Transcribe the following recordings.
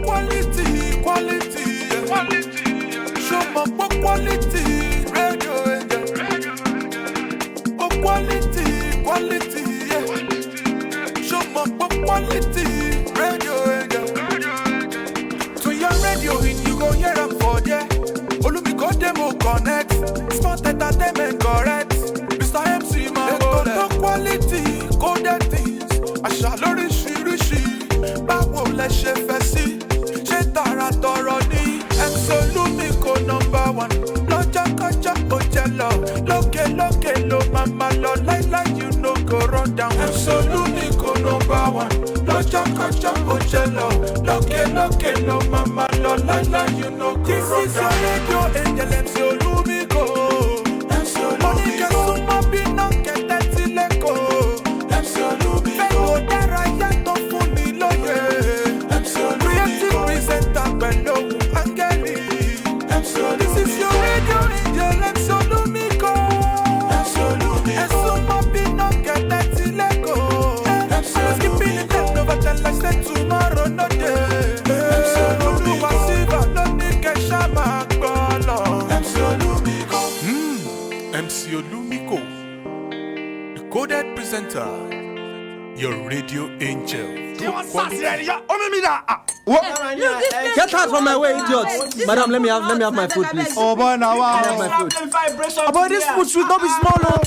quality, quality, show my quality, radio angel. Oh, quality, quality, show my quality, radio angel. To your radio, you go hear them for there. Olumiko demo connect, smart entertainment correct. Mr. MC, my no quality, coded things. I shall rishi. Báwo lẹ ṣe fẹ́ sí? Ṣé tààràtọ̀rọ̀ ni? MC Olumiko number one. Lọ́jọ́kọ́jọ́ ó jẹ lọ. Lókè ló máa lọ. Láíláí you no go run down. MC Olumiko number one. Lọ́jọ́kọ́jọ́ ó jẹ lọ. Lókè ló máa lọ. Láíláí you no go run down. This is your radio angel MC Olumiko. MC Olumiko. Oníkẹ́ súnmọ́ bí náà kẹ̀tẹ́ tí lẹ́kọ̀ọ́. MC Olumiko. Fẹ́ kó dára yàtọ̀ fún mi lóye. MC Olumiko. Creative presenter pẹ̀lú Angeli. MC Olumiko. This is your radio angel MC Olumiko. MC Olumiko. Ẹ súnmọ́ bí náà kẹ̀tẹ́ tí lẹ́kọ̀ọ́. MC Olumiko. Skipping it left over tell I say tomorrow no day. MC Olumiko. Olúwa síbà lónìí kẹ́sà máa gbọ́ lọ. MC Olumiko. MC Olumiko, the coded presenter, your radio angel. Get out from my way, idiots. Madam, let me have my food, please. Oh boy, now wow. Let me have my food. Oh boy, this food should not be small. Oh.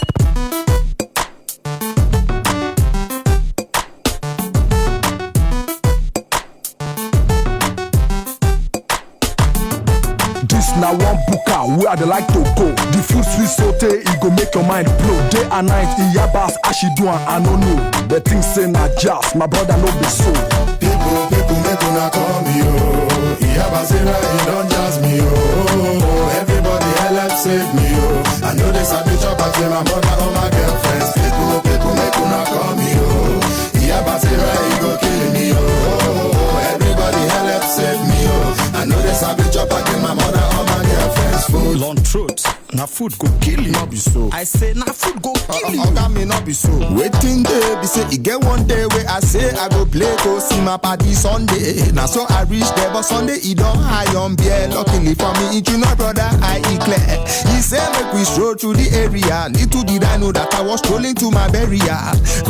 Now one booker where they like to go. The food sweet saute, it go make your mind blow. Day and night, Iyabas, Ashiduan, I don't know. The things say not just, my brother no be so. People, make una call me, oh. Iyabas, he don't just me, oh. Everybody help save me, oh. I know this a bitch up, I feel my mother or my girlfriends. People, make una call me, oh. Iyabas, he go kill me, oh. Everybody help save me, oh. I know this a bitch up, I feel my mother or my girlfriend's food. Long truth, na food go kill you, not be so. I say na food go kill you. Oga me not be so. Waiting day, be say, it get one day where I say I go play go see my party Sunday. Now so I reach there, but Sunday he don't high on beer. Luckily for me, it you know brother, I declare. He said make we stroll through the area. Little did I know that I was strolling to my burial.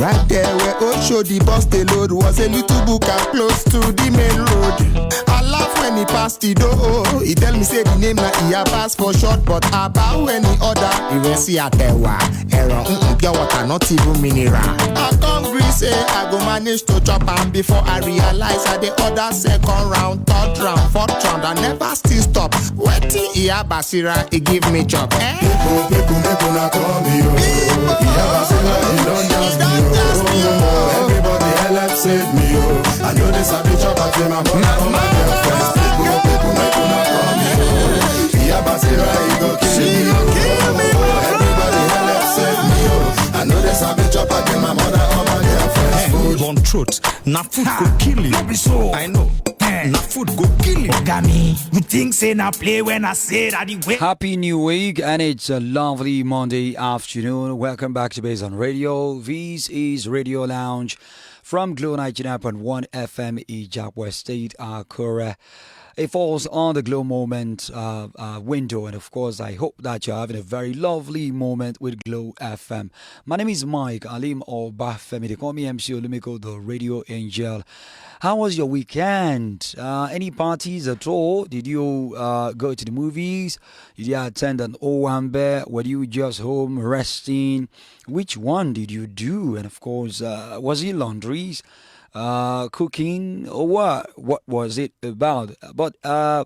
Right there where Osho the bus the load was a little book and close to the main road. I laugh when he passed the door. He tell me say the name na Iyabas for short, but about when he order, he will see at the wa. Error, pure water, not even mineral. I come green say I go manage to chop am before I realize I the other second round, third round, fourth round. I never still stop. Waiting Iyabasira, he give me chop. People, make una call me, oh. Iyabasira, he don't just me, oh. Everybody help save me, oh. I know this a bitch up, I feel my mother, oh my girlfriends. People, make una call me, oh. Iyabasira, he go kill me, oh. Everybody help save me, oh. I know this a bitch up, I feel my mother, oh my girlfriends. Food. Long truth, na food go kill you. Not be so. I know. Na food go kill you. Ogami, you think say na play when I say that the way. Happy New Week, and it's a lovely Monday afternoon. Welcome back to Base on Radio. This is Radio Lounge from Glow 99.1 FM Ijab West State, Akure. It falls on the Glow Moment window, and of course I hope that you're having a very lovely moment with Glow FM. My name is Mike Alim Obafemi. They call me MC Olumiko, the Radio Angel. How was your weekend? Any parties at all? Did you go to the movies? Did you attend an Owambe? Were you just home resting? Which one did you do? And of course, was it laundries? Cooking, or what was it about? But I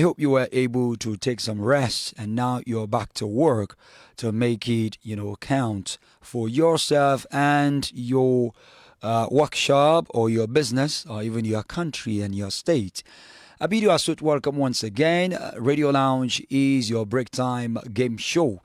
hope you were able to take some rest, and now you're back to work to make it count for yourself and your workshop or your business or even your country and your state. I bid you a sweet welcome once again. Radio Lounge is your break time game show.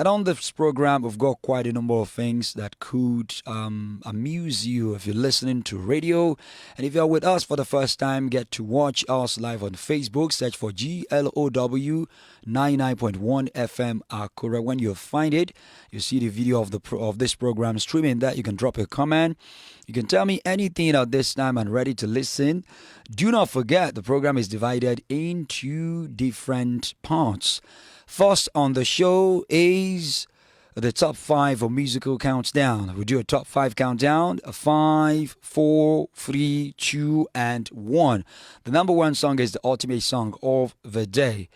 And on this program, we've got quite a number of things that could amuse you if you're listening to radio. And if you're with us for the first time, get to watch us live on Facebook. Search for GLOW 99.1 FM Akura. When you find it, you see the video of this program streaming that. You can drop a comment. You can tell me anything at this time. I'm ready to listen. Do not forget, the program is divided into different parts. First on the show is the top 5 of musical countdown. We do a top 5 countdown. 5, 4, 3, 2, and 1. The number 1 song is the ultimate song of the day.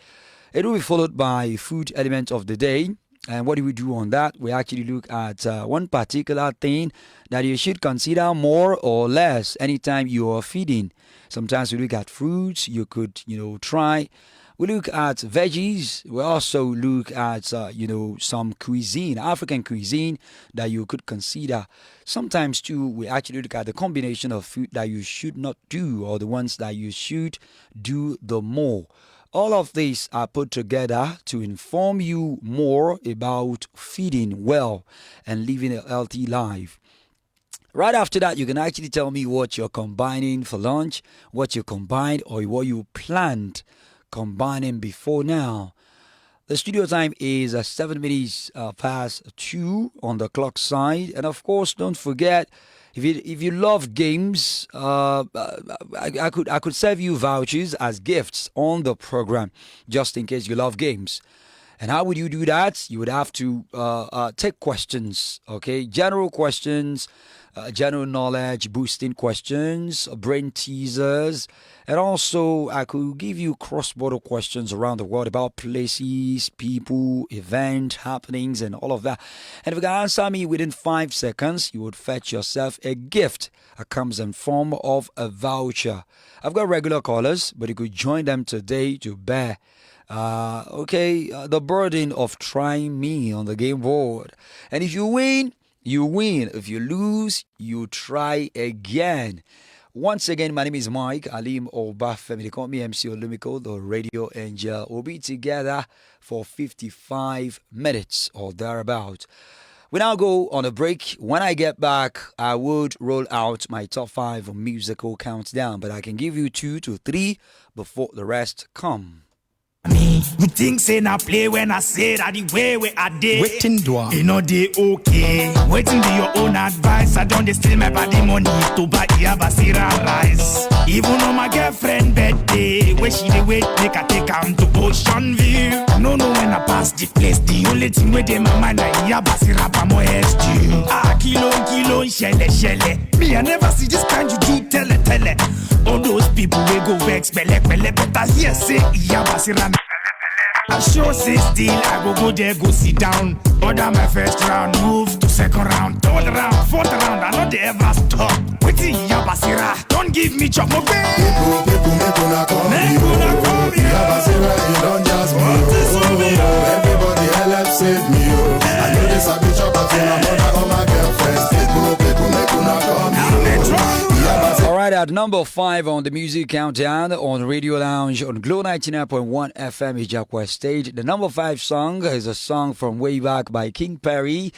It will be followed by food element of the day. And what do we do on that? We actually look at one particular thing that you should consider more or less anytime you are feeding. Sometimes we look at fruits you could, try. We look at veggies. We also look at, some cuisine, African cuisine that you could consider. Sometimes, too, we actually look at the combination of food that you should not do or the ones that you should do the more. All of these are put together to inform you more about feeding well and living a healthy life. Right after that, you can actually tell me what you're combining for lunch, what you combined or what you planned combining before now. The studio time is 7 minutes past 2 on the clock side. And of course, don't forget, if you love games, I could serve you vouchers as gifts on the program, just in case you love games. And how would you do that? You would have to take questions, okay? General questions, general knowledge boosting questions, brain teasers, and also I could give you cross-border questions around the world about places, people, events, happenings, and all of that. And if you can answer me within 5 seconds, you would fetch yourself a gift that comes in form of a voucher. I've got regular callers, but you could join them today to bear the burden of trying me on the game board. And if you win, you win. If you lose, you try again. Once again, my name is Mike Alim Obafemi. They call me MC Olumiko, the radio angel. We'll be together for 55 minutes or thereabout. We now go on a break. When I get back, I would roll out my top 5 musical countdown, but I can give you 2 to 3 before the rest come. Me, you think say na play when I say that the way where I did. Waiting do I? You know they okay. Waiting to your own advice. I don't steal my body money to buy Basira rice. Even on my girlfriend birthday, where she dey wait, make I take am to Ocean View. No, when I pass the place, the only thing where they my mind na Basira pamo SG. Kilo, shelle. Me, I never see this kind you do tele. All those people we go vex, belle, better here say Basira. I sure say still, I go there, go sit down. Order my first round, move to second round, third round, fourth round. I know they ever stop. Waiting, Basira, don't give me chop, okay? People, make una come here. Basira, you don't just me. Everybody help save me. I know this a bitch up, but I'm mother of my girlfriends. People, make una come here. Alright, at number 5 on the music countdown on Radio Lounge on Glow 99.1 FM Ijakwa Stage. The number 5 song is a song from way back by King Perry.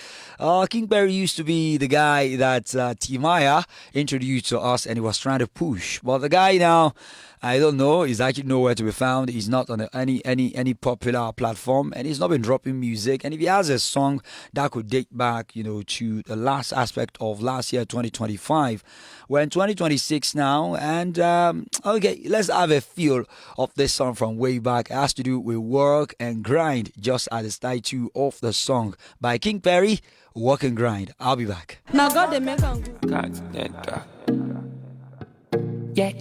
King Perry used to be the guy that Timaya introduced to us and he was trying to push. But the guy now, I don't know, he's actually nowhere to be found. He's not on any popular platform and he's not been dropping music. And if he has a song that could date back, to the last aspect of last year, 2025, we're in 2026 now. And okay, let's have a feel of this song from way back. It has to do with work and grind, just as the title of the song by King Perry, Work and Grind. I'll be back. Now God they make am Yeah.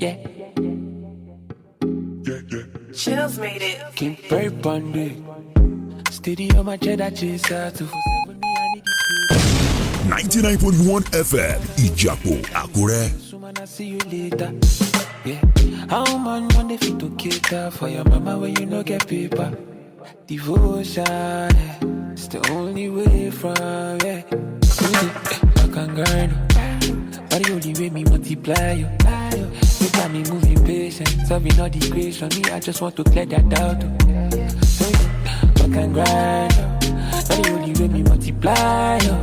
Chills made it. King Perry Bundy. Steady on my cheddar chaser. 99.1 FM, Ijapo, Akure. Suman, I see you later. Yeah. How man want the fit to cater for your mama when you no get paper? Devotion, yeah. It's the only way from, yeah. I can grind. But the only way me multiply you. You got me moving patient, serving all the grace on me. I just want to clear that doubt. So I can grind. Now the only way me multiply, oh.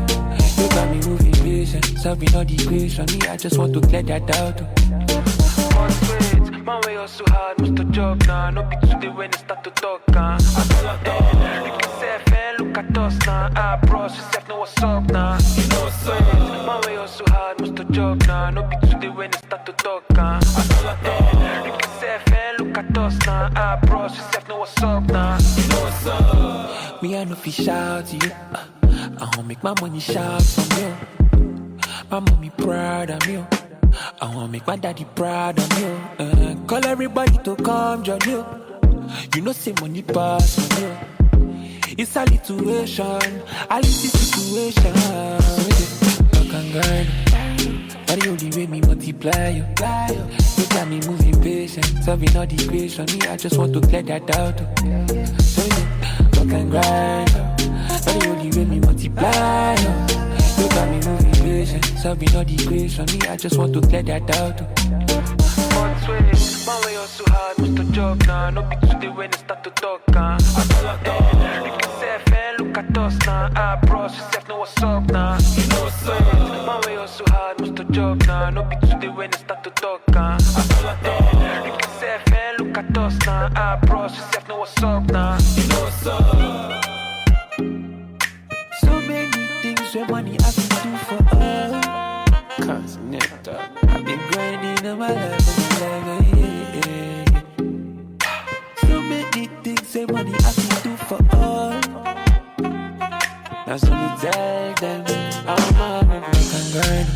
You got me moving patient, solving all the equation. Me, I just want to clear that out. Man, way also hard, must to job now. No be today when they start to talk, you can say, look at us now. Ah, bros, yourself know what's up now. You know what's up. Man, way also hard, must to job now. No be today when they start to talk, you can say, look at us now. Ah, bros, yourself know what's up now. You know what's up. Me, I know fish out to you. I won't make my money shout from you. My mommy proud of you. I wanna make my daddy proud of you. Call everybody to come join you. You know, say money pass on you. It's a situation, a little situation. I can grind. But the only way me multiply you. You got me moving patient, solving all the equation. Me, I just want to clear that out. So yeah, I can grind. But the only way me multiply you. You got me moving patient, solving all the equation. Me, I just want to clear that out. Hot switch, man, way so hard, must to job now. No be today when they start to talk, You can say, look at us now. Ah, bros, yourself know what's up now. You know what's up. Man, way so hard, must to job now. No be today when they start to talk, You can say, look at us now. Ah, bros, yourself know what's up now. You know what's up. So many things where money I can do for us. Cause nigga, I've been grinding in my life, yeah. So many things where money I can do for us. Now so me tell them, I'm a can grind.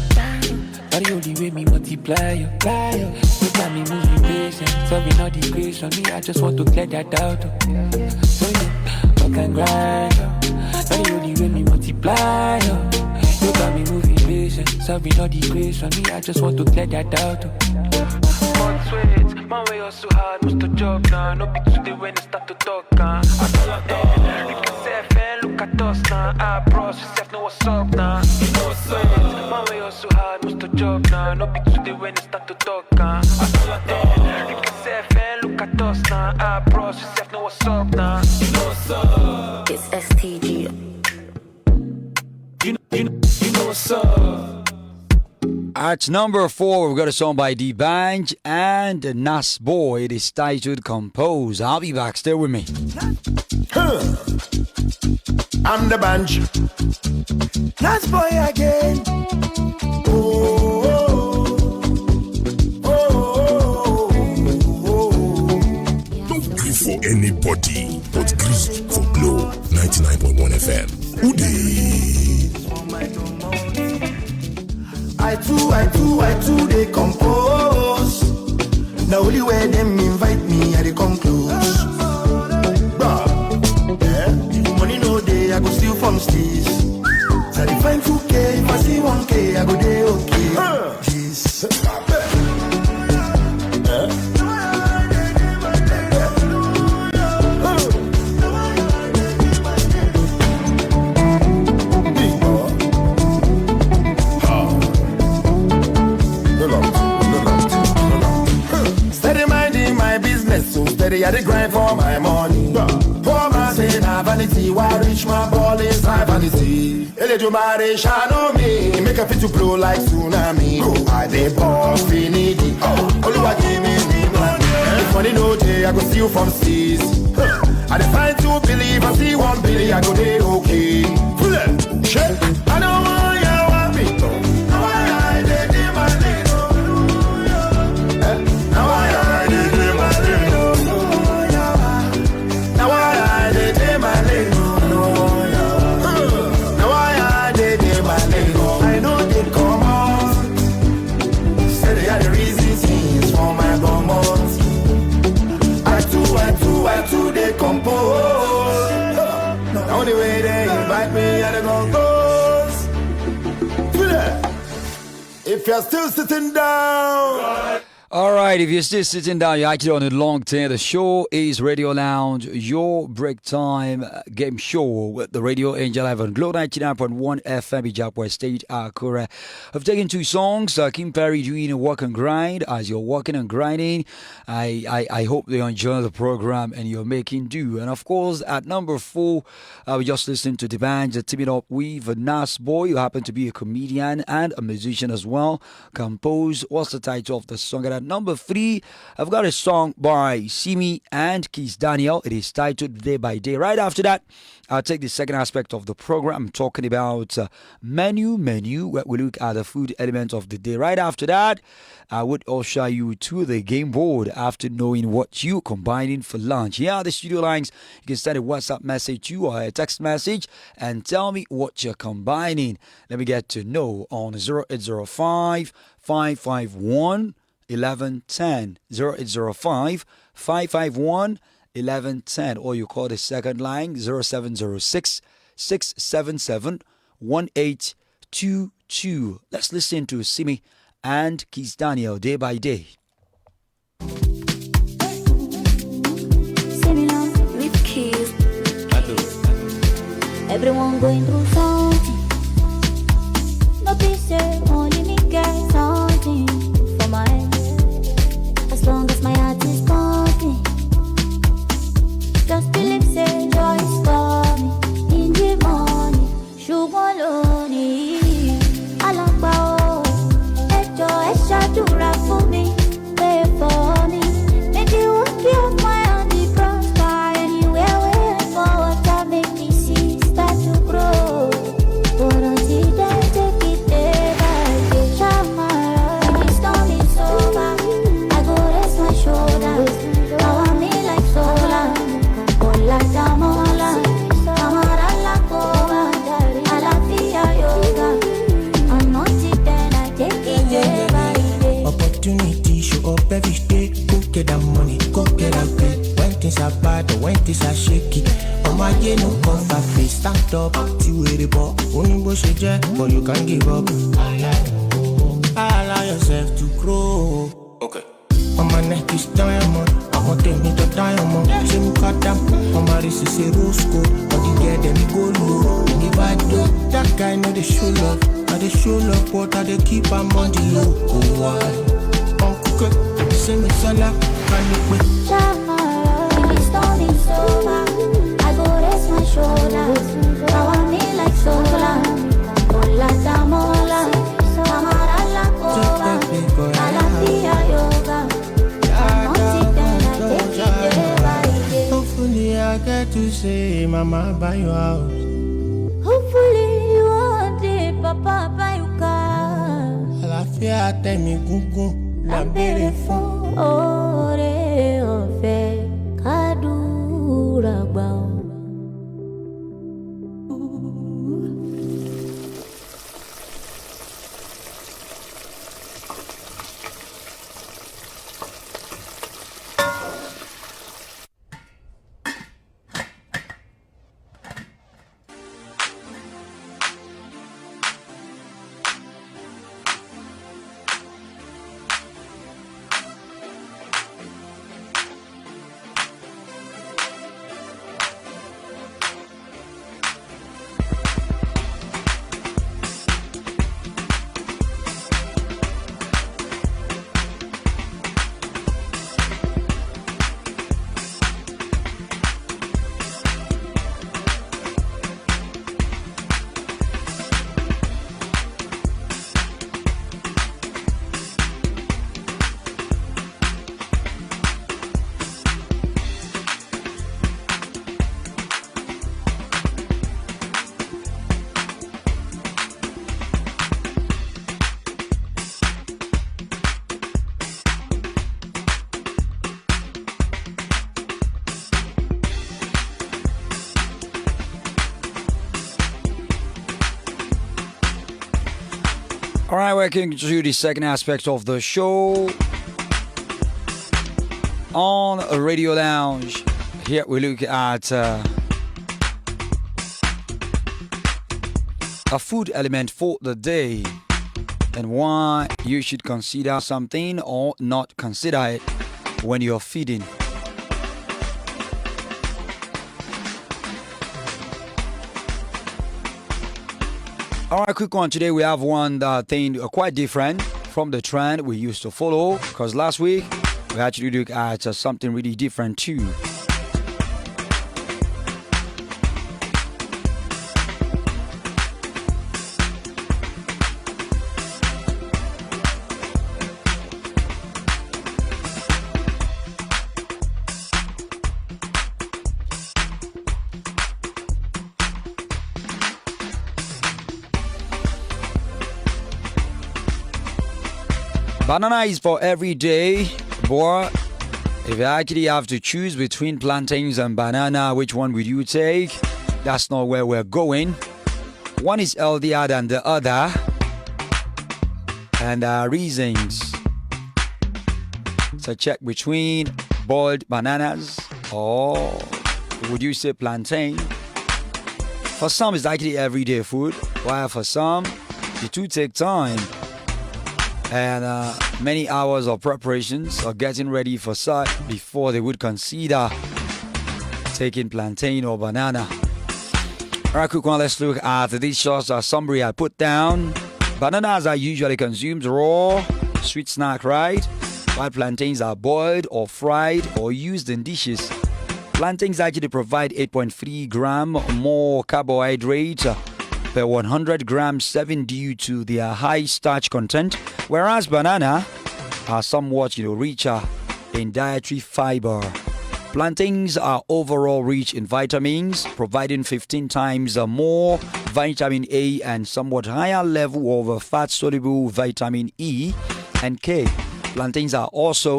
But the only way me multiply you. You got me moving patient, solving all the equation. Me, I just want to clear that out. So yeah, I can grind. But the only way me multiply you. You got me moving patient, solving all the equation. Me, I just want to clear that out. Hot switch, man, way also hard, must to job now. No be today when they start to talk, You can say, look at us now. Ah, bros, yourself know what's up now. You know what's up. Man, way also hard, must to job now. No be today when they start to talk, You can say, look at us now. Ah, bros, yourself know what's up now. You know what's up. It's STG. You know what's up. At number 4, we've got a song by D-Banj and Nas Boy. It is titled Compose. I'll be back. Stay with me. I'm the Banj. Nas Boy again. Don't grieve for anybody, but grieve for Glow 99.1 FM. Uday. I too, they compose. The only way them invite me, I they come close. Bruh, yeah, if money no day, I go steal from steez. So I find 2K, if I see 1K, I go day okay. Jeez. Steady at the grind for my money. Poor man say na vanity, why rich man ball is high vanity. Elejumare shadow me, make a fit to blow like tsunami. I dey ball finity. Oluwa give me the money. If money no day, I go steal from seas. I dey find 2 billion, if I see 1 billion, I go dey okay. Shit, I don't want you want me. Now I dey do my thing. Now I dey do my thing. The only way they invite me and they gon' goes. If you're still sitting down. All right. right, if you're still sitting down, you're actually on a long turn. The show is Radio Lounge, your break time game show with the Radio Angel Live on Glow 99.1 FM, Ijapwe State, Akure. I've taken two songs. Kim Perry doing a walk and grind. As you're walking and grinding, I hope you enjoy the program and you're making do. And of course, at number 4, we just listened to the band teaming up with Nas Boy, who happened to be a comedian and a musician as well. Compose. What's the title of the song? And at number 3, I've got a song by Simi and Keith Daniel. It is titled Day by Day. Right after that, I'll take the second aspect of the program. I'm talking about menu, where we look at the food element of the day. Right after that, I would usher you to the game board after knowing what you're combining for lunch. Here are the studio lines. You can send a WhatsApp message to or a text message and tell me what you're combining. Let me get to know on 0805 551 1110 0805 551 1110, or you call the second line 0706 677 1822. Let's listen to Simi and Keith Daniel, Day by Day. Similar with Keith. Everyone going through something. No peace, only me get something for my head. As long as my heart is pumping, just believe say joy is coming in the morning. Sugar lonely, alamba ejo eshadura for me, pray for me. Make you walk off my hand, the prosper anywhere where forward to make me see start to grow. But until then, take it day by day. Shama, when the storm is over, I go rest my shoulders. Power me like solar. Hola damola, amara la cova, alafia yoga. I'm not it then I take it day by day. Opportunity show up every day. Go get that money, go get that pay. When things are bad or when things are shaky, oh my yeah, no cover face. Stand up, see where the ball. Only bush a jet, but you can't give up. Allow yourself to grow. Okay. On my neck is diamond. I want them to diamond. See me cut down. On my wrist is a rose gold. On the get them go low. If I do, that guy know they show love. Now they show love, but I they keep am on the low. Oh why? Uncle, see me sala, can you quit? Shama, when the storm is over, I go rest my shoulders. Power me like solar. Hola damola, amara la cova, alafia yoga. Hopefully I get to say, Mama, buy your house. Hopefully one day, Papa, buy your car. Alafia temi kuku, la bere fun ore ofe kadura gbao. All right, we're getting to the second aspect of the show on Radio Lounge. Here we look at a food element for the day. and why you should consider something or not consider it when you're feeding. All right, quick one. Today we have one thing quite different from the trend we used to follow, because last week we actually looked at something really different too. Banana is for every day, but if you actually have to choose between plantains and banana, which one would you take? That's not where we're going. One is healthier than the other, and there are reasons. So check between boiled bananas or would you say plantain? For some, it's actually everyday food, while for some, it do take time. And many hours of preparations or getting ready for such before they would consider taking plantain or banana. Alright, quick one, let's look at these shots summary I put down. Bananas are usually consumed raw, sweet snack, right? While plantains are boiled or fried or used in dishes. Plantains actually provide 8.3 gram more carbohydrate per 100 grams serving due to their high starch content, whereas banana are somewhat richer in dietary fiber. Plantains are overall rich in vitamins, providing 15 times more vitamin A and somewhat higher level of fat-soluble vitamin E and K. Plantains are also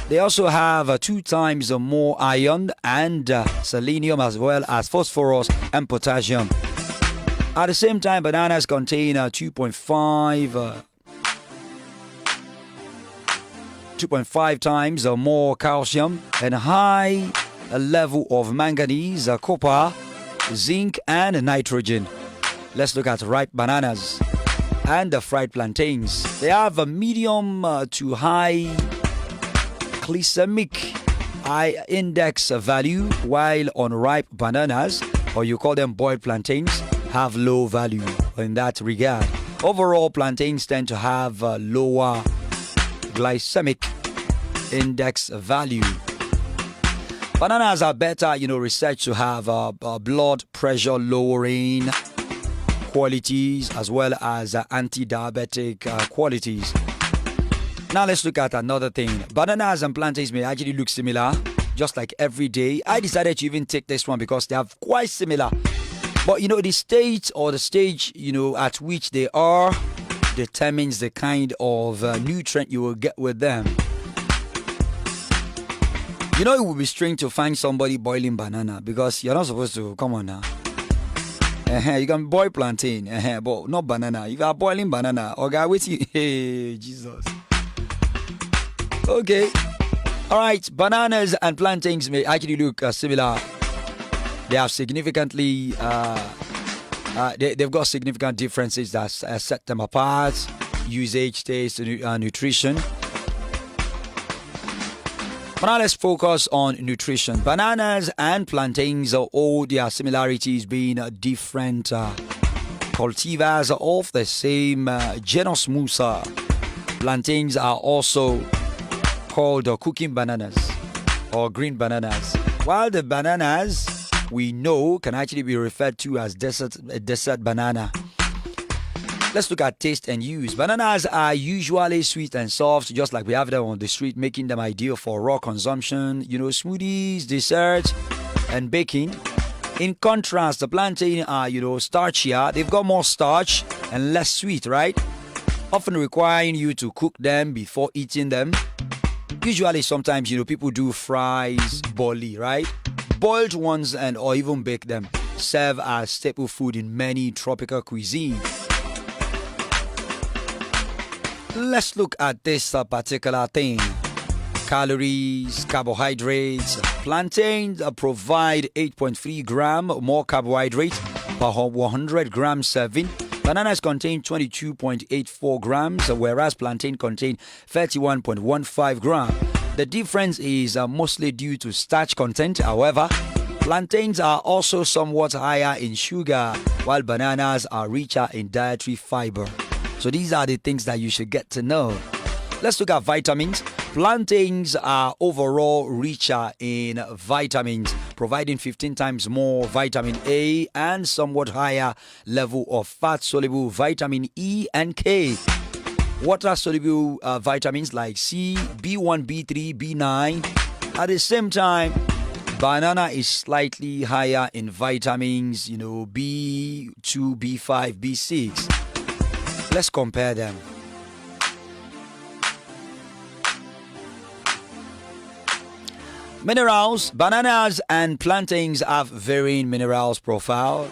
have 2 times more iron and selenium, as well as phosphorus and potassium. At the same time, bananas contain 2.5 times more calcium and high level of manganese, copper, zinc, and nitrogen. Let's look at ripe bananas and the fried plantains. They have a medium to high glycemic index value, while unripe bananas, or you call them boiled plantains, have low value in that regard. Overall, plantains tend to have lower glycemic index value. Bananas are better, researched to have blood pressure lowering qualities as well as anti-diabetic qualities. Now let's look at another thing. Bananas and plantains may actually look similar, just like every day. I decided to even take this one because they are quite similar. But the stage at which they are determines the kind of nutrient you will get with them. It would be strange to find somebody boiling banana because you're not supposed to. Come on now. You can boil plantain, but not banana. If you are boiling banana, okay, wait you. Hey, Jesus. Okay. All right. Bananas and plantains may actually look similar. They have significantly, they've got significant differences that set them apart: usage, taste, nutrition. But now let's focus on nutrition. Bananas and plantains are all their similarities being different cultivars of the same genus Musa. Plantains are also called cooking bananas or green bananas, while the bananas we know can actually be referred to as desert banana. Let's look at taste and use. Bananas are usually sweet and soft, just like we have them on the street, making them ideal for raw consumption, smoothies, desserts, and baking. In contrast, the plantain are, starchier. They've got more starch and less sweet, right? Often requiring you to cook them before eating them. Usually, sometimes, people do fries, boli, right? Boiled ones or even bake them serve as staple food in many tropical cuisine. Let's look at this particular thing. Calories, carbohydrates. Plantains provide 8.3 gram more carbohydrate per 100 gram serving, Bananas contain 22.84 grams, whereas plantain contain 31.15 grams. The difference is mostly due to starch content. However, plantains are also somewhat higher in sugar, while bananas are richer in dietary fiber. So these are the things that you should get to know. Let's look at vitamins. Plantains are overall richer in vitamins, providing 15 times more vitamin A and somewhat higher level of fat-soluble vitamin E and K. Water-soluble vitamins like C, B1, B3, B9. At the same time, banana is slightly higher in vitamins, B2, B5, B6. Let's compare them. Minerals. Bananas and plantains have varying minerals profile.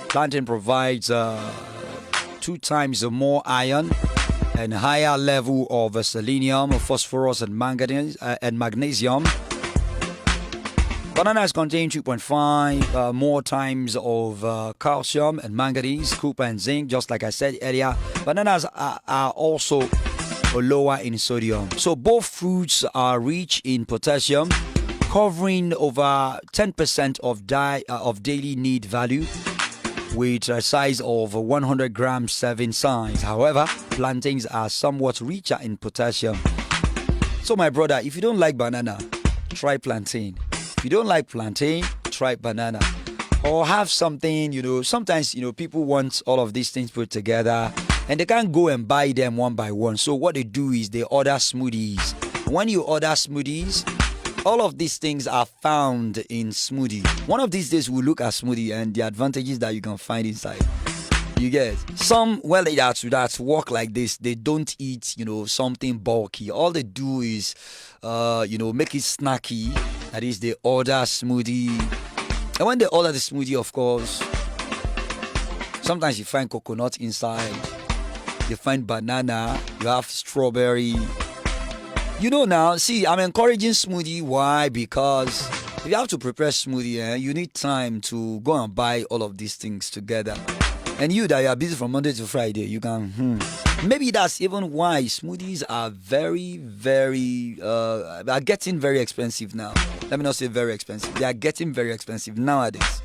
Plantain provides 2 times more iron and higher level of selenium, phosphorus, and manganese and magnesium. Bananas contain 2.5 more times of calcium and manganese, copper, and zinc. Just like I said earlier, bananas are also lower in sodium. So both fruits are rich in potassium, covering over 10% of daily need value, with a size of 100 gram serving size. However, plantains are somewhat richer in potassium. So my brother, if you don't like banana, try plantain. If you don't like plantain, try banana. Or have something, sometimes, people want all of these things put together and they can't go and buy them one by one. So what they do is they order smoothies. When you order smoothies, all of these things are found in smoothie. One of these days we'll look at smoothie and the advantages that you can find inside. You get some that work like this. They don't eat, something bulky. All they do is, make it snacky. That is, they order smoothie. And when they order the smoothie, of course, sometimes you find coconut inside. You find banana. You have strawberry. Now, see, I'm encouraging smoothie. Why? Because if you have to prepare smoothie, you need time to go and buy all of these things together. And you that you are busy from Monday to Friday, you can, Maybe that's even why smoothies are very, very, are getting very expensive now. Let me not say very expensive. They are getting very expensive nowadays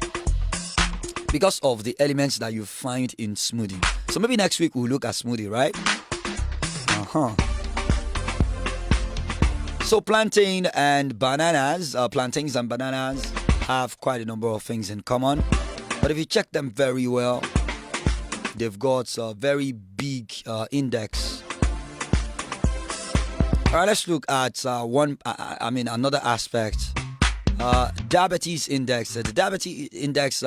because of the elements that you find in smoothie. So maybe next week we'll look at smoothie, right? So plantains and bananas have quite a number of things in common. But if you check them very well, they've got a very big index. All right, let's look at another aspect. Diabetes index. The diabetes index,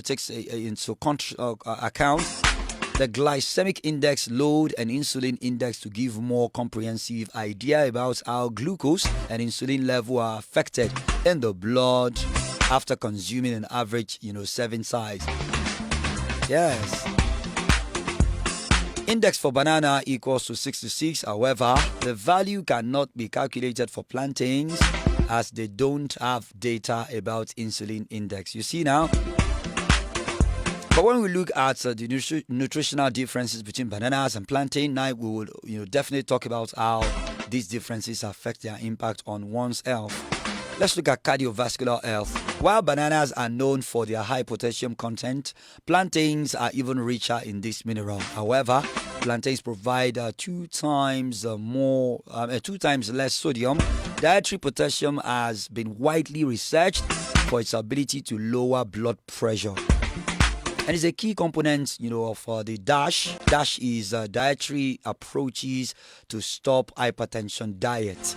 takes into account the glycemic index, load, and insulin index to give more comprehensive idea about how glucose and insulin level are affected in the blood after consuming an average, serving size. Yes. Index for banana equals to 66. However, the value cannot be calculated for plantains as they don't have data about insulin index. You see now? But when we look at the nutritional differences between bananas and plantain, now we will definitely talk about how these differences affect their impact on one's health. Let's look at cardiovascular health. While bananas are known for their high potassium content, plantains are even richer in this mineral. However, plantains provide 2 times less sodium. Dietary potassium has been widely researched for its ability to lower blood pressure. And it's a key component, of the DASH. DASH is dietary approaches to stop hypertension diet.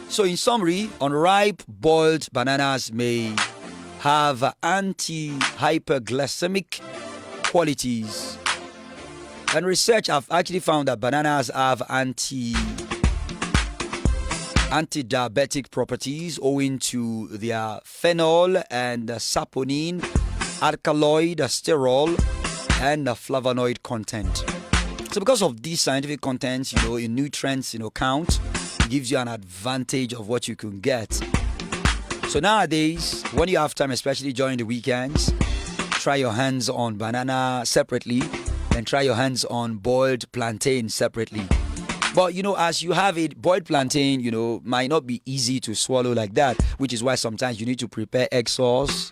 So in summary, unripe boiled bananas may have anti-hyperglycemic qualities. And research have actually found that bananas have anti-diabetic properties owing to their phenol and saponin, alkaloid, sterol, and flavonoid content. So because of these scientific contents, in nutrients, count, gives you an advantage of what you can get. So nowadays, when you have time, especially during the weekends, try your hands on banana separately, then try your hands on boiled plantain separately. But as you have it, boiled plantain, might not be easy to swallow like that, which is why sometimes you need to prepare egg sauce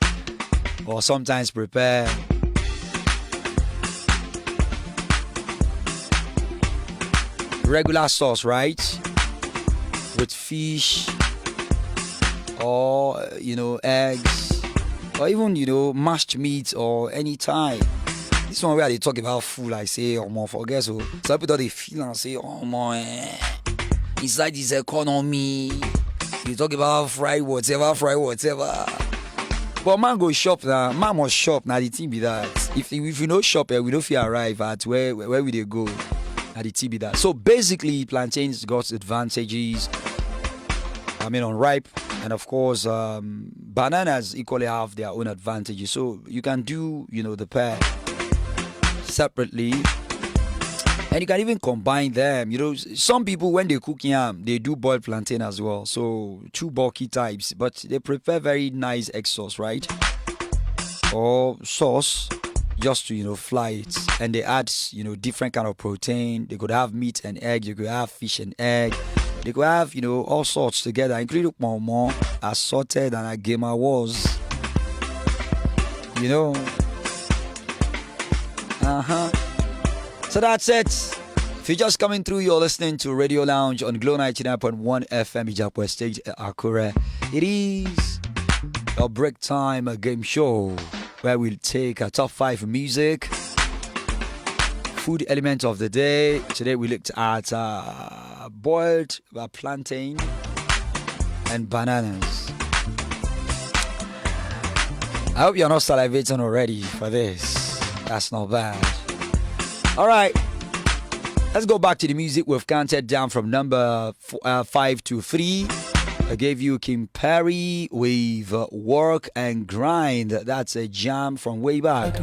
or sometimes prepare regular sauce, right? With fish or, eggs or even, mashed meat or any type. This one where they talk about food, I say, forget so. Some people they feel and say, inside this economy, you talk about fried whatever. But man go shop now, man must shop now. The thing be that if you no shop, we don't feel arrive at where we they go. Now the thing be that. So basically, plantains got advantages. Unripe, and of course, bananas equally have their own advantages. So you can do, the pair separately, and you can even combine them. Some people when they cook yam, they do boiled plantain as well. So two bulky types, but they prepare very nice egg sauce, right? Or sauce just to fly it, and they add different kind of protein. They could have meat and egg. You could have fish and egg. They could have all sorts together, including more assorted than a gamer was. So that's it. If you're just coming through, you're listening to Radio Lounge on Glow 99.1 FM Ijapwe State Akure. It is a break time, a game show where we'll take a top 5 music, food element of the day. Today we looked at boiled plantain and bananas. I hope you're not salivating already for this. That's not bad. Alright, let's go back to the music. We've counted down from number 5 to 3. I gave you Kim Perry with Work and Grind. That's a jam from way back.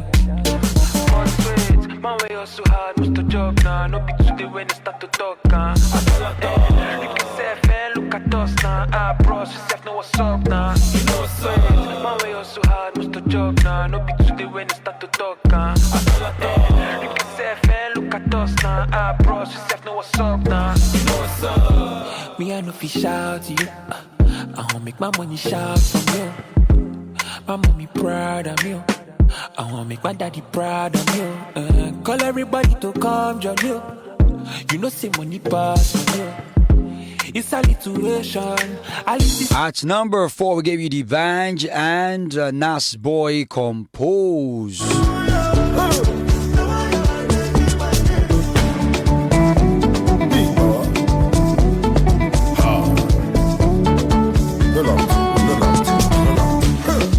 Man, we hustle hard, must to job now. No be today when it start to talk, Look at yourself, look at us now. Bros, yourself know what's up now. You know what's up. Man, we hustle hard, must to job now. No be today when it start to talk, Look at yourself, look at us now. Bros, yourself know what's up now. You know what's up. Me, I know fi shout to you. I won't make my money shout from you. My mommy proud of you. I wanna make my daddy proud of you. Call everybody to come join you. Say money pass on you. It's a situation. At number 4, we gave you the Vange and Nas Boy Compose.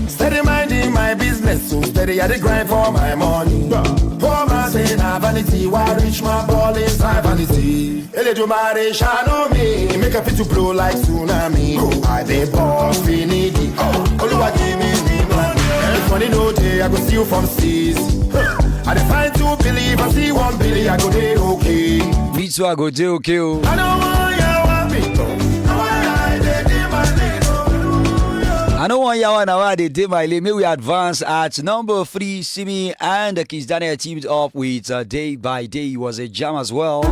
Steady minding my business, so steady at the grind for my money. Poor man say na vanity, why reach my ball inside vanity? Eledumare shine me, make a fit to blow like tsunami. I dey boss finity, Oluwa give me the money. If money no day, I go steal from seas. I dey find 2 billion, I see 1 billion, I go dey okay. Me too, I go dey okay. I don't want ya want me, I dey my lane. I know one year now why they did my lane. May we advance at number 3. Simi and Kiss Daniel teamed up with Day by Day. It was a jam as well.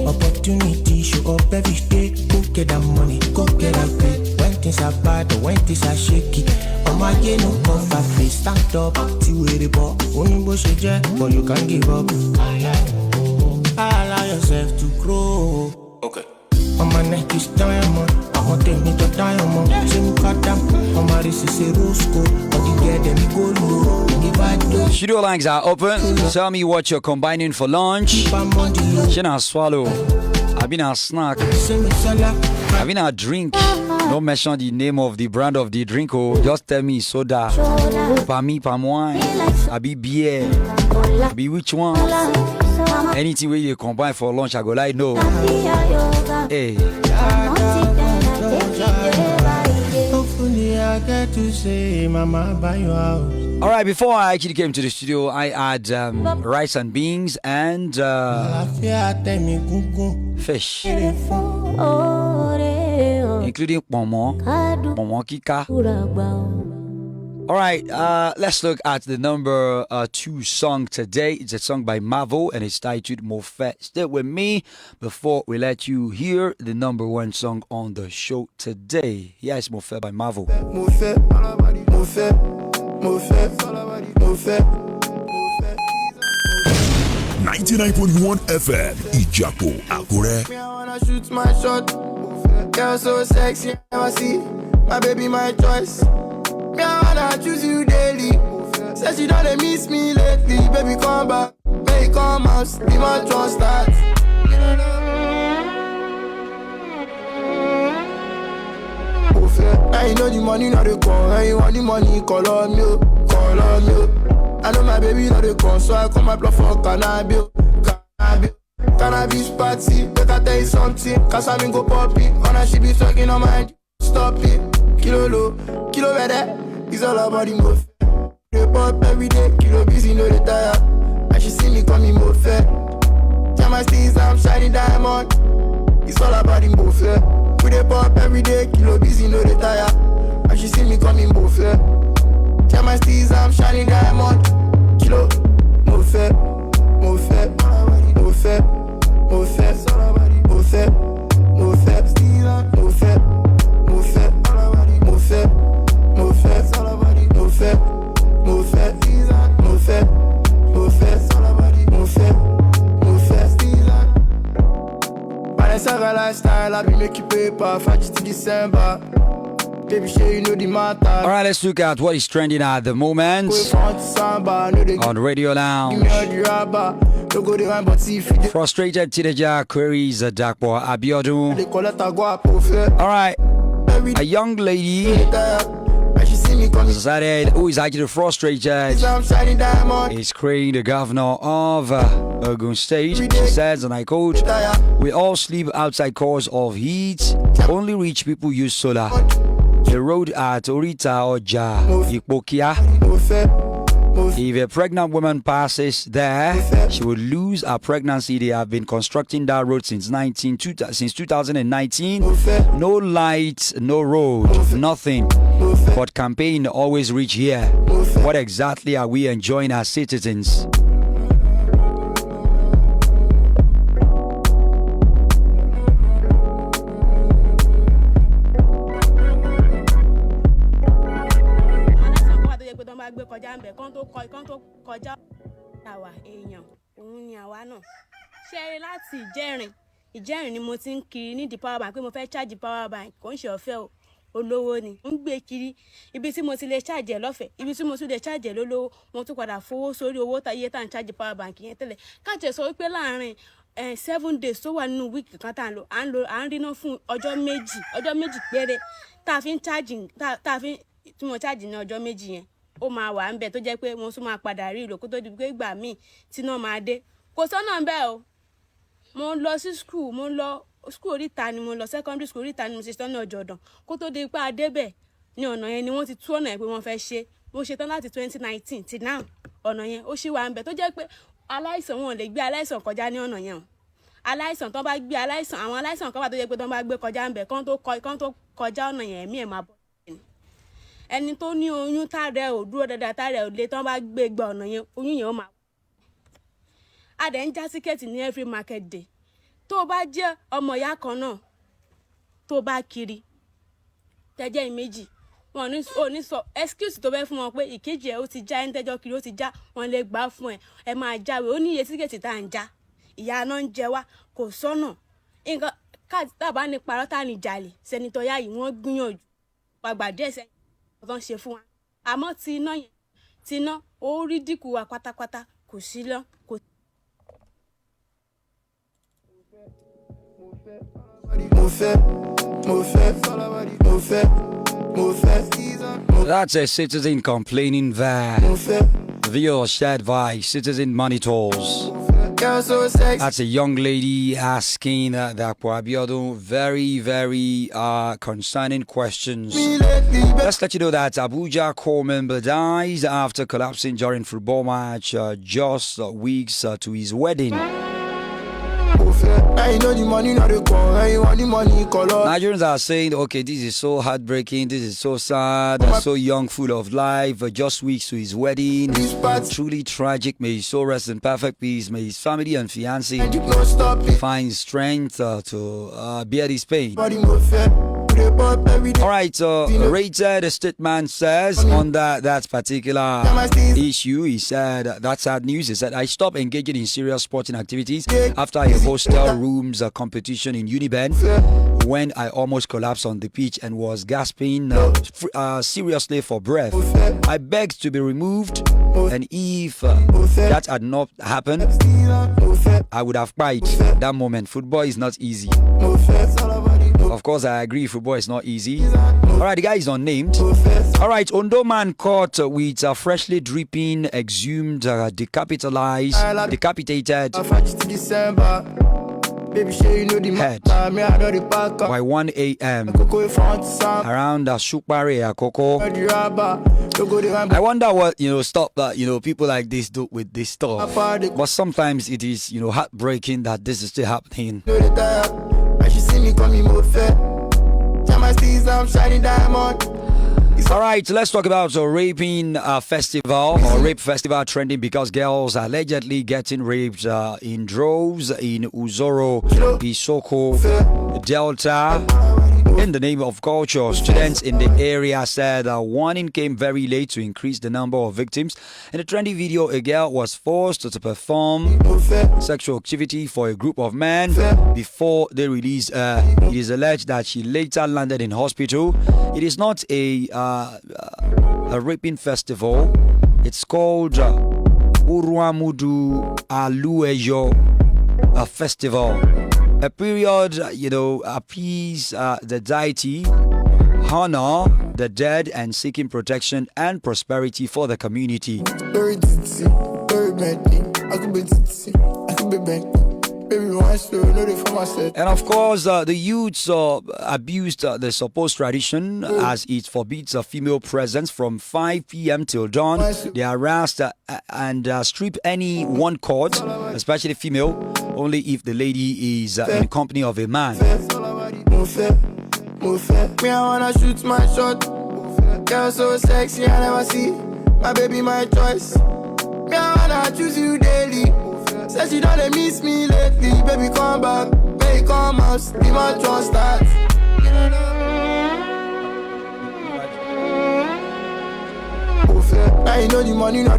Opportunity show up every day. Go get that money, go get that pay. When things are bad, when things are shaky. My game no cover face, stand up, to the ball. Only bush but you can't give up. Allow yourself to grow. Okay. On my neck is diamond. I want to take me to diamond. Same cut down. On my wrist is a rose gold. But you get them go low. Studio lines are open. Tell me what you're combining for lunch. Shina swallow. I've been a snack. I've been a drink. Don't mention the name of the brand of the drink. Just tell me soda. Pa me, pa moi. I be beer. I be which one? Anything where you combine for lunch, I go like no. Hey. Hopefully I get to say, Mama, buy your house. All right, before I actually came to the studio, I had rice and beans and fish, including pomo kika. All right, let's look at the number 2 song today. It's a song by Mavo and it's titled Mofe. Stay with me before we let you hear the number 1 song on the show today. Here is Mofe by Mavo. Mofe, Mofe, Mofe, Mofe. 99.1 FM, Ijapo, Akure. Me, I wanna shoot my shot. Girl so sexy, I see my baby, my choice. Me, I wanna choose you daily. Said she don't miss me lately. Baby, come back, baby, come out. Be my trust start. Now you know the money not the call. Now you want the money, call on me, call on me. I know my baby not the call, so I come my blood for cannabis, cannabis party. Make I tell you something, cause I mean go poppy. Honor she be talking on my stop it. Kilo low, kilo better. It's all about the move. They pop every day, kilo busy, no retire. And she see me coming more fair. Tell my steez, I'm shining diamond. It's all about the move. We dey pop every day, kilo busy, no retire. And she see me coming more fair. Tell my steez, I'm shining diamond. Kilo, more fair, more fair, more fair, more fair, more fair, more fair, more fair, more fair, more fair, more fair, more fair, more fair, more fair, more fair, more fair, more fair. Balenciaga lifestyle, I be making paper, French to December. Baby, sure you know the matter. All right, let's look at what is trending at the moment on Radio Lounge. Frustrated teenager queries Dakpo Abiodun. All right, a young lady decided who is actually frustrated is querying the governor of Ogun State. She says, and I quote, "We all sleep outside cause of heat. Only rich people use solar. The road at Orita Oja, Ipokia. If a pregnant woman passes there, she will lose her pregnancy. They have been constructing that road since 2019. No lights, no road, nothing. But campaign always reach here. What exactly are we enjoying as citizens?" Ìjẹrin ni mo ti ń kiri ní di power bank pé mo fẹ́ charge power bank kò ń ṣe ọ̀fẹ́ o olówó ni ń gbé kiri ibi tí mo ti lè charge lọ́fẹ̀ẹ́ ibi tí mo tún lè charge lólówó mo tún padà fowó sórí owó iye tá ń charge power bank yẹn tẹ́lẹ̀ káàtì sọ wípé láàrin 7 days tó wà nínú week kan tá à ń ríná fún ọjọ́ méjì péré tá a fi ń charge tá a fi tí mo charge ní ọjọ́ méjì yẹn ó máa wà ń bẹ̀ tó jẹ́ pé mo tún máa padà rí ìlò kó tó di pé ìgbà míì tí náà máa dé kò sọ́nà ń bẹ̀ o mo lọ sí school mo lọ school oríta ni mo lọ secondary school oríta ni mo ṣe tán ní ọjọ́dàn kó tó di pé adébẹ̀ ní ọ̀nà yẹn ni wọ́n ti tú ọ̀nà yẹn pé wọ́n fẹ́ ṣe mo ṣe tán láti 2019 till now ọ̀nà yẹn ó ṣì wà ń bẹ̀ tó jẹ́ pé aláìsàn wọn ò lè gbé aláìsàn kọjá ní ọ̀nà yẹn o aláìsàn tó bá gbé aláìsàn àwọn aláìsàn kan wà tó jẹ́ pé tó bá gbé kọjá ń bẹ̀ kán tó kọjá ọ̀nà yẹn ẹ̀mí ẹ̀ máa bọ̀ ẹni tó ní oyún tààrẹ ò dúró dáadáa tààrẹ ò lè tán bá gbé gba ọ̀nà yẹn oyún yẹn ó máa a dẹ̀ ń já tíkẹ́ẹ̀tì ní every market day tó bá jẹ́ ọmọ ìyá kan náà tó bá kiri tẹ́jẹ́ ìméjì wọn ò ní sọ excuse tó bẹ́ fún wọn pé ìkejì ẹ̀ ó ti já ẹni tẹ́jọ́ kiri ó ti já wọn lè gbà fún ẹ máa jáwé ó ní iye tíkẹ́ẹ̀tì tá à ń já ìyá náà ń jẹ wá kò sọ́nà nǹkan káàtì tábà ní parọ́ tá ní jalè sẹ́nitọ́ yá yìí wọ́n gbìyànjú pàgbà díẹ̀ sẹ́yìn tó ń ṣe fún wa àmọ́ ti iná yẹn ti iná ó rí dínkù wa pátápátá kò sí lọ kò. That's a citizen complaining there. Viewer shared by Citizen Monitors. Girl so sexy. That's a young lady asking that Abiodun very, very concerning questions. Let's let you know that Abuja core member dies after collapsing during football match just weeks to his wedding. Nigerians are saying, okay, this is so heartbreaking, this is so sad, so young, full of life, just weeks to his wedding. Truly tragic. May his soul rest in perfect peace. May his family and fiancé find strength to bear this pain. Alright, rated statement says on that particular issue, he said, that's sad news. He said, I stopped engaging in serious sporting activities after a hostel rooms competition in Uniben when I almost collapsed on the pitch and was gasping seriously for breath. I begged to be removed, and if that had not happened, I would have cried. That moment, football is not easy. Of course, I agree, football is not easy. Alright, the guy is unnamed. Alright, Ondo man caught with freshly dripping, exhumed, decapitated head by 1 a.m. around Shukbare Akoko. I wonder what stop that people like this do with this stuff. But sometimes it is heartbreaking that this is still happening. Alright, let's talk about a raping festival or rape festival trending because girls are allegedly getting raped in droves in Uzoro, Isoko, Delta. In the name of culture, students in the area said a warning came very late to increase the number of victims. In the trendy video, a girl was forced to perform sexual activity for a group of men before they released her. It is alleged that she later landed in hospital. It is not a raping festival. It's called Uruamudu Aluejo festival. A period, appease the deity, honor the dead, and seeking protection and prosperity for the community. And of course, the youths abused the supposed tradition as it forbids a female presence from 5 p.m. till dawn. They harassed and strip any one caught, especially female, only if the lady is in company of a man. Me, I wanna shoot my shot. Girl so sexy, I never see. My baby, my choice. Me, I wanna choose you daily. Say she don't miss me lately. Baby, come back. Baby, come out. Be my trust start.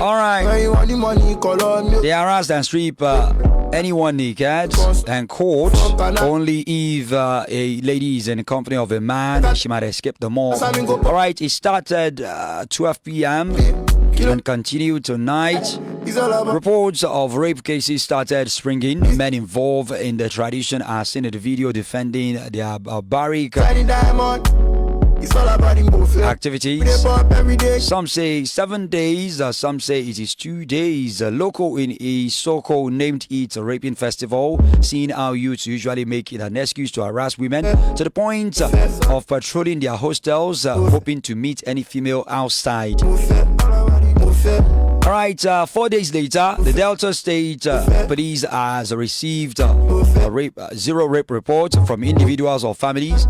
Alright. They harassed and strip anyone naked and caught only if a lady is in the company of a man. She might escape the mall. Alright, it started 12 p.m. and continued tonight. Reports of rape cases started springing. Men involved in the tradition are seen in the video defending their barbaric activities. Some say 7 days, some say it is 2 days. A local in Isoko named it a raping festival, seeing how youths usually make it an excuse to harass women to the point of patrolling their hostels, hoping to meet any female outside. Alright, 4 days later, the Delta State Police has received zero rape reports from individuals or families.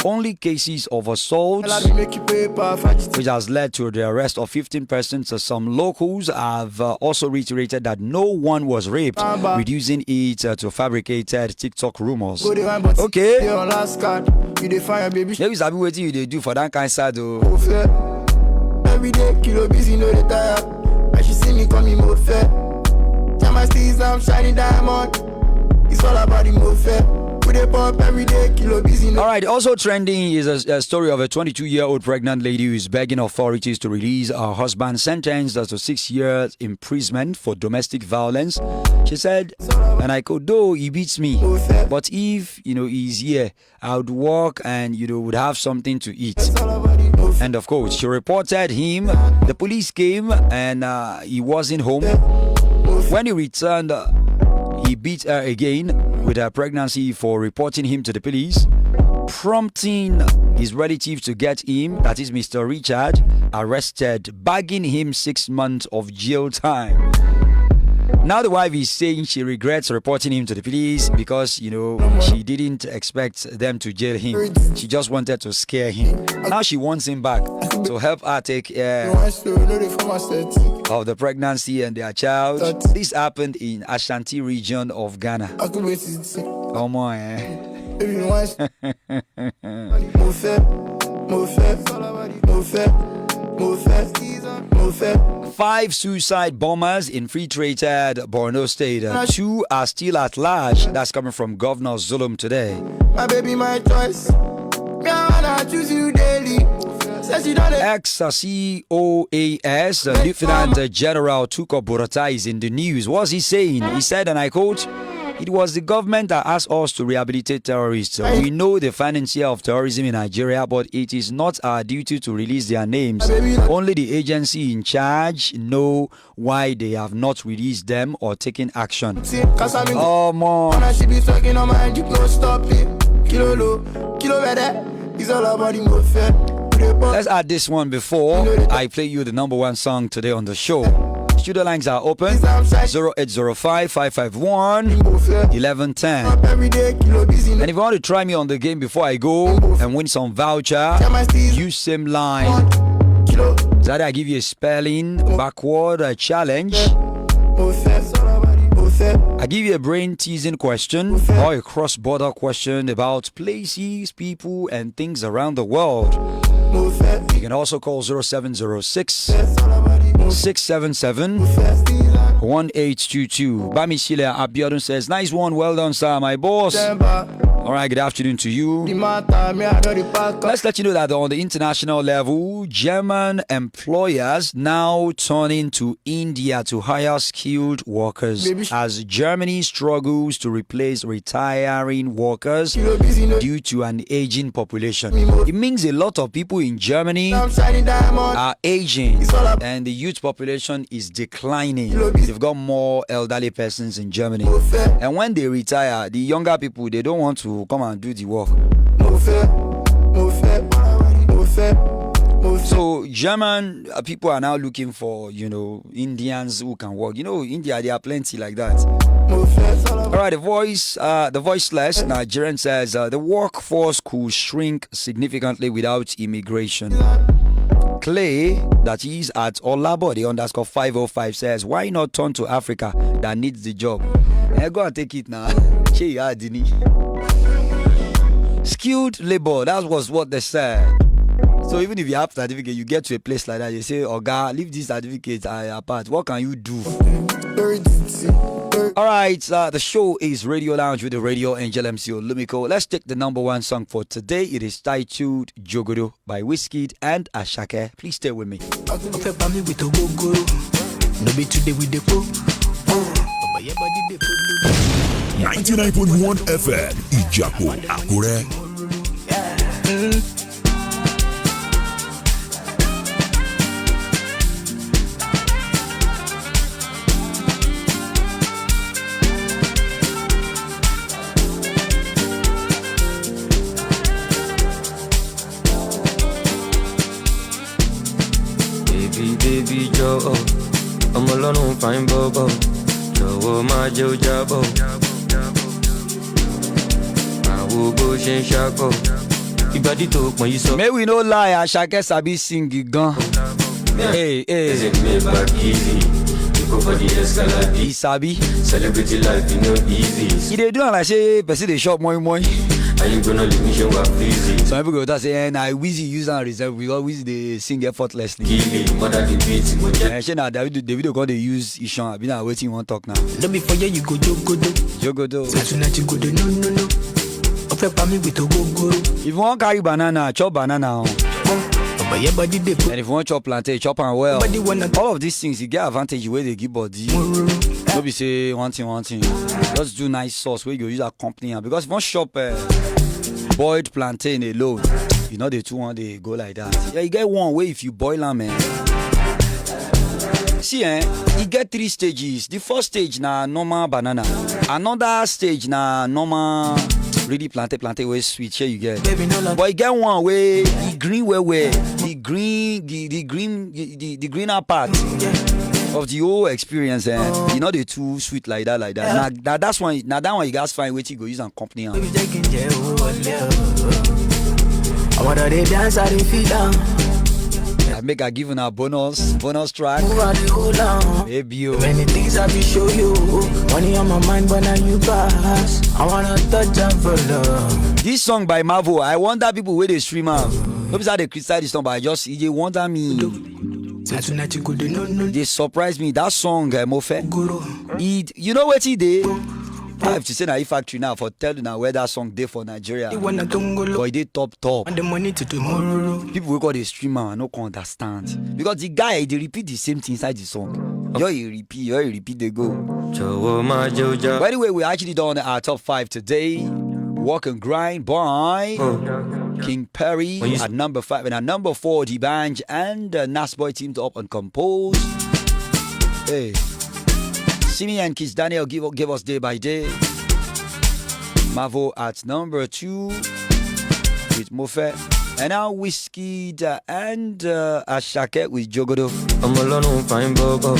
Only cases of assault, which has led to the arrest of 15 persons. Some locals have also reiterated that no one was raped, reducing it to fabricated TikTok rumors. Okay. Maybe Sabi, what you do for that kind of side, though. Every day, kilo busy, no retire. And she see me coming more fair. Tell my steez, I'm shining diamond. It's all about the more fair. Alright, also trending is a story of a 22-year-old pregnant lady who is begging authorities to release her husband sentenced to 6 years imprisonment for domestic violence. She said, and I could, though he beats me, but if he's here, I would walk and would have something to eat. And of course, she reported him. The police came and he wasn't home. When he returned, he beat her again with her pregnancy for reporting him to the police, prompting his relative to get him, that is Mr. Richard, arrested, bagging him 6 months of jail time. Now the wife is saying she regrets reporting him to the police because, you know, she didn't expect them to jail him. She just wanted to scare him. Now she wants him back to help her take care of the pregnancy and their child. This happened in Ashanti region of Ghana. Oh my. 5 suicide bombers infiltrated Borno State. 2 are still at large. That's coming from Governor Zulum today. My baby, my choice. Me, I wanna choose you daily. Ex-COAS Lieutenant General Tuko Burata is in the news. What's he saying? He said, and I quote, "It was the government that asked us to rehabilitate terrorists. We know the financier of terrorism in Nigeria, but it is not our duty to release their names. Only the agency in charge know why they have not released them or taken action." Oh, man. Let's add this one before I play you the number 1 song today on the show. Studio lines are open 0805 551 1110. And if you want to try me on the game before I go and win some voucher, use same line. That I give you a spelling backward challenge. I give you a brain teasing question or a cross-border question about places, people, and things around the world. You can also call 0706 677 1822. Bamisile Abiodun says, "Nice one, well done, sir, my boss." All right, good afternoon to you. Let's let you know that on the international level, German employers now turning to India to hire skilled workers as Germany struggles to replace retiring workers due to an aging population. It means a lot of people in Germany are aging and the youth population is declining. They've got more elderly persons in Germany. And when they retire, the younger people, they don't want to come and do the work. So German people are now looking for, Indians who can work. India, there are plenty like that. All right, the voiceless Nigerian says the workforce could shrink significantly without immigration. Clay, that is at Olabode_505 says, "Why not turn to Africa that needs the job?" Go and take it now. Skilled labor, that was what they said. So even if you have certificate, you get to a place like that, you say, "Oga, leave this certificate apart. What can you do?" All right, the show is Radio Lounge with the Radio Angel MC Olumiko. Let's take the number 1 song for today. It is titled Jogodo by Wizkid and Ashake. Please stay with me. 99.1 FM Ijapo Akure. Baby Joe, I'm alone, fine bobo. Joe, my Joe Jabo. I will go shen shako. Ibadi talk when you saw. May we no lie, Ashake sabi sing gun. Hey. Is it made back easy? You go for the escalade. He sabi. Celebrity life, you know, easy. He dey do and I say, person dey shop moi. Are you gonna leave me show up easy? Some people go to say, "I Wizzy use and reserve because Wizzy they sing effortlessly." David go they use Ishan. I've been waiting one talk now. Let me for you go Jogodo. Tonight you go no. If you want carry banana, chop banana. And if you want chop plantain, chop and well. All of these things you get advantage where they give body. Don't be say one thing. Just do nice sauce where you use a company. Because if you want shop boiled plantain alone, the 2 1 they go like that. Yeah, you get one way if you boil them, man. See, you get 3 stages. The first stage na normal banana. Another stage na normal really plantain way sweet. Here you get. But you get one way the green way the greener part of the whole experience. You know, they too sweet like that. Now that's one. Now that one you guys find where you go use and company. I wanna dance at the feet down. I make a given a bonus track. Baby, you. Many things I be show you. Money on my mind, but now you pass. I wanna touch and follow. This song by Mavo, I wonder people where they stream out. Nobody's how they criticize this song, but I just they wonder me. They surprised me. That song, Mofe. You know what he did? I have to say na factory now for telling now where that song did for Nigeria. But they top. And the money to tomorrow. People who call the streamer no can understand because the guy they repeat the same thing inside the song. You repeat they go. But anyway, we actually done our top 5 today. Walk and Grind by King Perry at number 5, and at number 4 D-Banj and Nasboy teamed up and composed. Hey. Simi and Kiss Daniel give us Day by Day. Mavo at number 2 with Mofe. And now Whiskey and Ashake with Jogodo. I'm alone, fine bobo.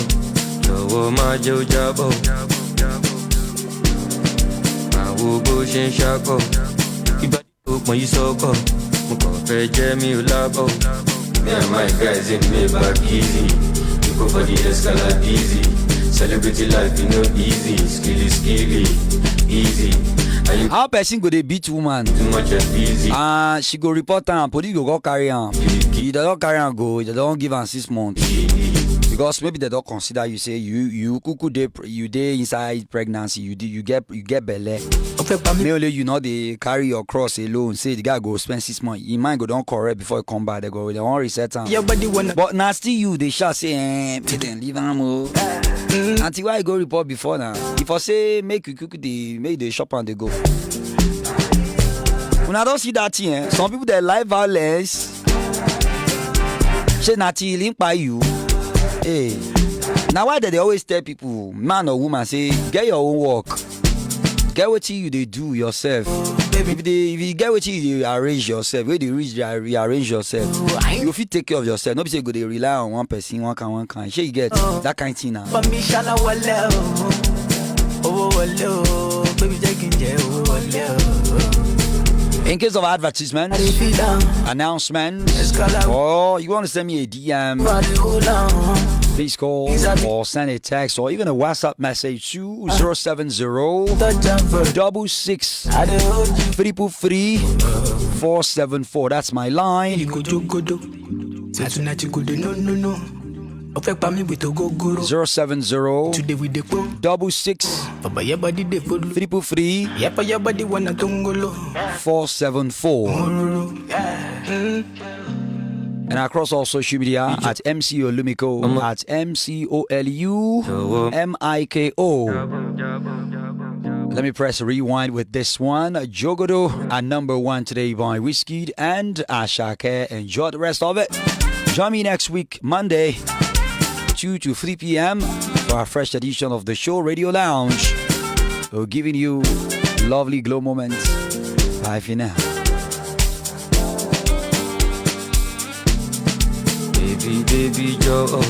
Jowo ma jo jabo. I will go shin shako. Ibadi hook my soko. Muko fe jemi ulabo. Me and my guys in me back easy. You go for the escalade easy. Celebrity life, you know, easy, skilly, easy. How person go they beat woman? Too much and easy. She go report her, police go carry her. They don't carry her go, they don't give her 6 months. Because maybe they don't consider you say you kuku you dey inside pregnancy, you get belle. May only you know they carry your cross alone. Say the guy go spend 6 months. He might go don't correct before he come back. They won't reset him. But now still you they shall say leave him. Until why I go report before now. If I say make you cook make the shop and they go. When I don't see that thing, some people they like violence. Say Nati link by you. Hey. Now why do they always tell people, man or woman, say get your own work. Get what you they do yourself. If you get what you arrange yourself, where they rearrange yourself, you fit take care of yourself. Nobody say go they rely on one person, one kind. Sure you get that kind of thing now. In case of advertisements, announcements, or you want to send me a DM, please call or send a text or even a WhatsApp message to 070-66-333-474. That's my line. 070-66-333-474. And across all social media at MC Olumiko, at MCOLUMIKO. Let me press rewind with this one. Jogodo at number 1 today by Whiskey and Ashake. Enjoy the rest of it. Join me next week, Monday, 2 to 3 p.m. for a fresh edition of the show Radio Lounge. We're giving you lovely glow moments. Bye for now. Baby, Joe.